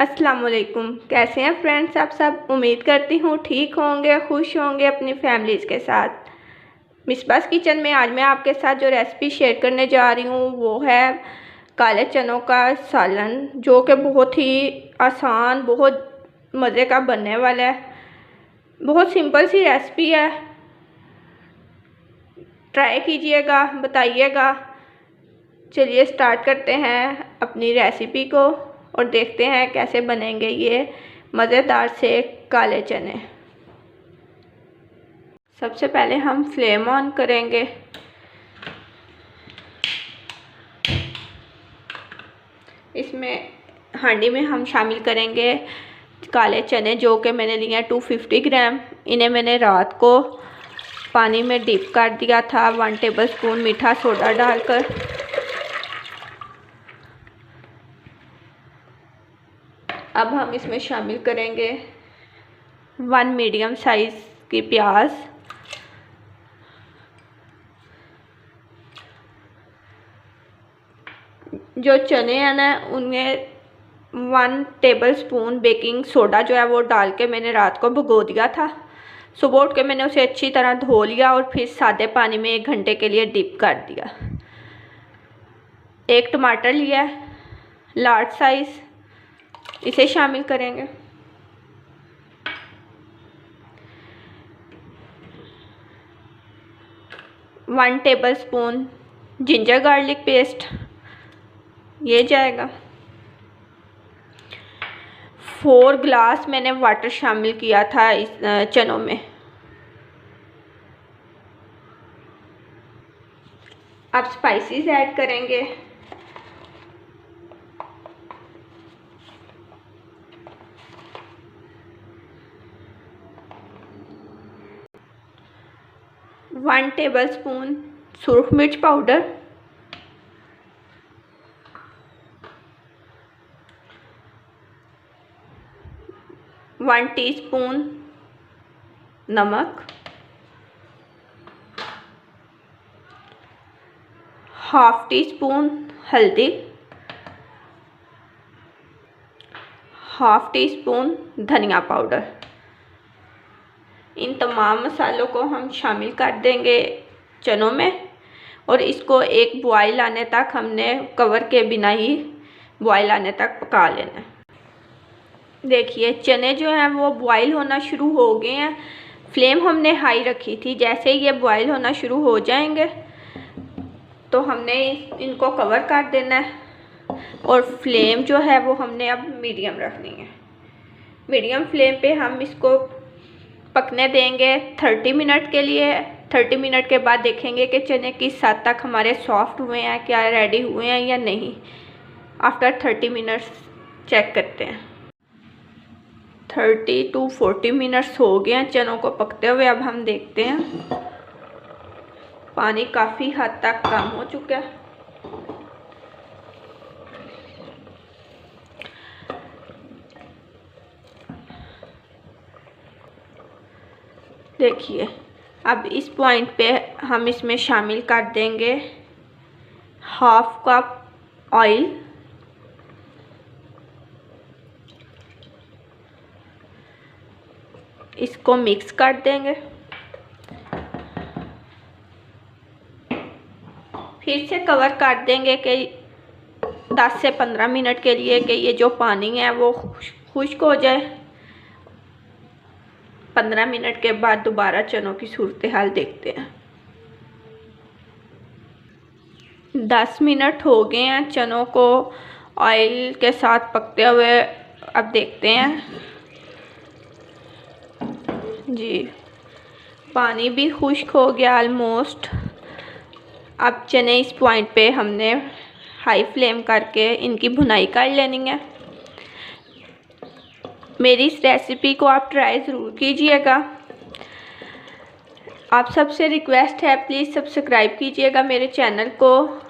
अस्सलामुअलैकुम। कैसे हैं फ्रेंड्स आप सब। उम्मीद करती हूँ ठीक होंगे, खुश होंगे अपनी फैमिलीज़ के साथ। मिसबास किचन में आज मैं आपके साथ जो रेसिपी शेयर करने जा रही हूँ वो है काले चनों का सालन, जो कि बहुत ही आसान, बहुत मज़े का बनने वाला है। बहुत सिंपल सी रेसिपी है, ट्राई कीजिएगा, बताइएगा। चलिए स्टार्ट करते हैं अपनी रेसिपी को और देखते हैं कैसे बनेंगे ये मज़ेदार से काले चने। सबसे पहले हम फ्लेम ऑन करेंगे। इसमें हांडी में हम शामिल करेंगे काले चने, जो कि मैंने लिए हैं 250 ग्राम। इन्हें मैंने रात को पानी में डिप कर दिया था 1 टेबलस्पून मीठा सोडा डालकर। अब हम इसमें शामिल करेंगे 1 मीडियम साइज़ की प्याज, जो चने हैं ना उनमें 1 टेबलस्पून बेकिंग सोडा जो है वो डाल के मैंने रात को भिगो दिया था। सुबह उठ के मैंने उसे अच्छी तरह धो लिया और फिर सादे पानी में 1 घंटे के लिए डिप कर दिया। 1 टमाटर लिया है लार्ज साइज़, इसे शामिल करेंगे। One tablespoon ginger garlic paste, ये जाएगा। 4 ग्लास मैंने वाटर शामिल किया था इस चनों में। अब स्पाइसेस ऐड करेंगे। वन टेबलस्पून सुरख मिर्च पाउडर, 1 टीस्पून नमक, हाफ टी स्पून हल्दी, हाफ टी स्पून धनिया पाउडर। इन तमाम मसालों को हम शामिल कर देंगे चनों में और इसको एक बॉयल आने तक हमने कवर के बिना ही बॉयल आने तक पका लेना है। देखिए चने जो हैं वो बॉयल होना शुरू हो गए हैं। फ्लेम हमने हाई रखी थी। जैसे ही ये बॉयल होना शुरू हो जाएंगे तो हमने इनको कवर कर देना है और फ्लेम जो है वो हमने अब मीडियम रखनी है। मीडियम फ्लेम पे हम इसको पकने देंगे 30 मिनट के लिए। 30 मिनट के बाद देखेंगे कि चने किस हद तक हमारे सॉफ्ट हुए हैं, क्या रेडी हुए हैं या नहीं। आफ्टर 30 मिनट्स चेक करते हैं। 30 to 40 मिनट्स हो गए हैं चनों को पकते हुए। अब हम देखते हैं पानी काफ़ी हद तक कम हो चुका है। देखिए अब इस पॉइंट पे हम इसमें शामिल कर देंगे हाफ कप ऑयल, इसको मिक्स कर देंगे। फिर से कवर कर देंगे कि 10 से 15 मिनट के लिए कि ये जो पानी है वो खुश्क हो जाए। 15 मिनट के बाद दोबारा चनों की सूरत हाल देखते हैं। 10 मिनट हो गए हैं चनों को ऑयल के साथ पकते हुए। अब देखते हैं जी, पानी भी खुश्क हो गया ऑलमोस्ट। अब चने इस पॉइंट पे हमने हाई फ्लेम करके इनकी भुनाई कर लेनी है। मेरी इस रेसिपी को आप ट्राई ज़रूर कीजिएगा। आप सबसे रिक्वेस्ट है प्लीज़ सब्सक्राइब कीजिएगा मेरे चैनल को,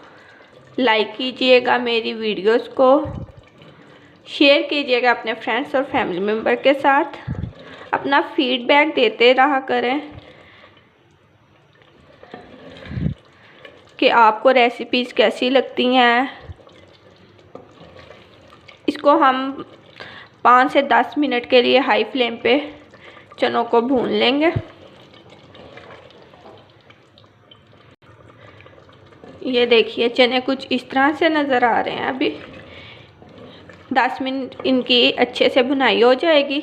लाइक कीजिएगा मेरी वीडियोस को, शेयर कीजिएगा अपने फ्रेंड्स और फैमिली मेम्बर के साथ। अपना फीडबैक देते रहा करें कि आपको रेसिपीज़ कैसी लगती हैं। इसको हम 5 से 10 मिनट के लिए हाई फ्लेम पे चनों को भून लेंगे। ये देखिए चने कुछ इस तरह से नज़र आ रहे हैं। अभी 10 मिनट इनकी अच्छे से भुनाई हो जाएगी।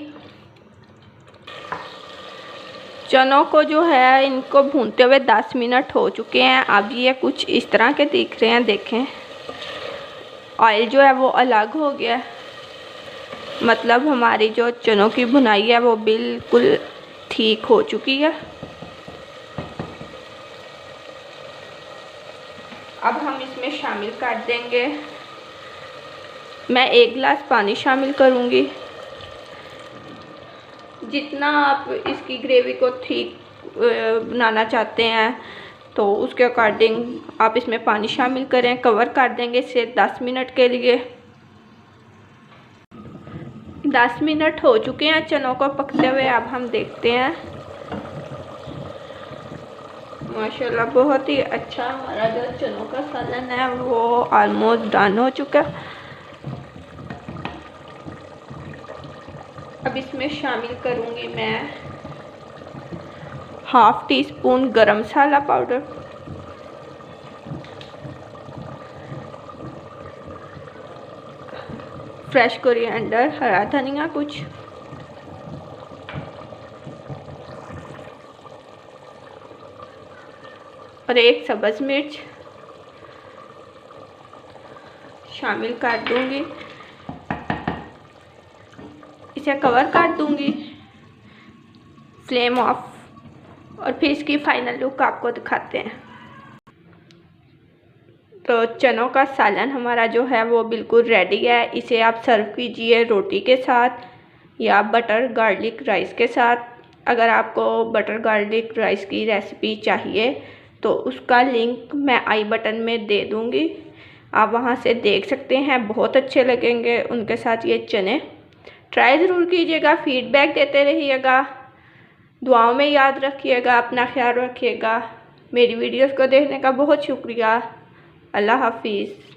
चनों को जो है इनको भूनते हुए 10 मिनट हो चुके हैं। अब ये कुछ इस तरह के दिख रहे हैं। देखें ऑयल जो है वो अलग हो गया है, मतलब हमारी जो चनों की भुनाई है वो बिल्कुल ठीक हो चुकी है। अब हम इसमें शामिल कर देंगे, मैं 1 गिलास पानी शामिल करूँगी। जितना आप इसकी ग्रेवी को ठीक बनाना चाहते हैं तो उसके अकॉर्डिंग आप इसमें पानी शामिल करें। कवर कर देंगे इसे 10 मिनट के लिए। 10 मिनट हो चुके हैं चनों को पकते हुए। अब हम देखते हैं, माशाल्लाह बहुत ही अच्छा हमारा जो चनों का सालन है वो ऑलमोस्ट डन हो चुका है। अब इसमें शामिल करूँगी मैं 1/2 टीस्पून गरम मसाला पाउडर, फ्रेश कोरिएंडर, हरा धनिया कुछ, और 1 सब्ज़ मिर्च शामिल कर दूंगी। इसे कवर कर दूंगी, फ्लेम ऑफ, और फिर इसकी फाइनल लुक आपको दिखाते हैं। तो चनों का सालन हमारा जो है वो बिल्कुल रेडी है। इसे आप सर्व कीजिए रोटी के साथ या बटर गार्लिक राइस के साथ। अगर आपको बटर गार्लिक राइस की रेसिपी चाहिए तो उसका लिंक मैं आई बटन में दे दूँगी, आप वहाँ से देख सकते हैं। बहुत अच्छे लगेंगे उनके साथ ये चने। ट्राई ज़रूर कीजिएगा, फीडबैक देते रहिएगा, दुआओं में याद रखिएगा, अपना ख्याल रखिएगा। मेरी वीडियोस को देखने का बहुत शुक्रिया। अल्लाह हाफिज़।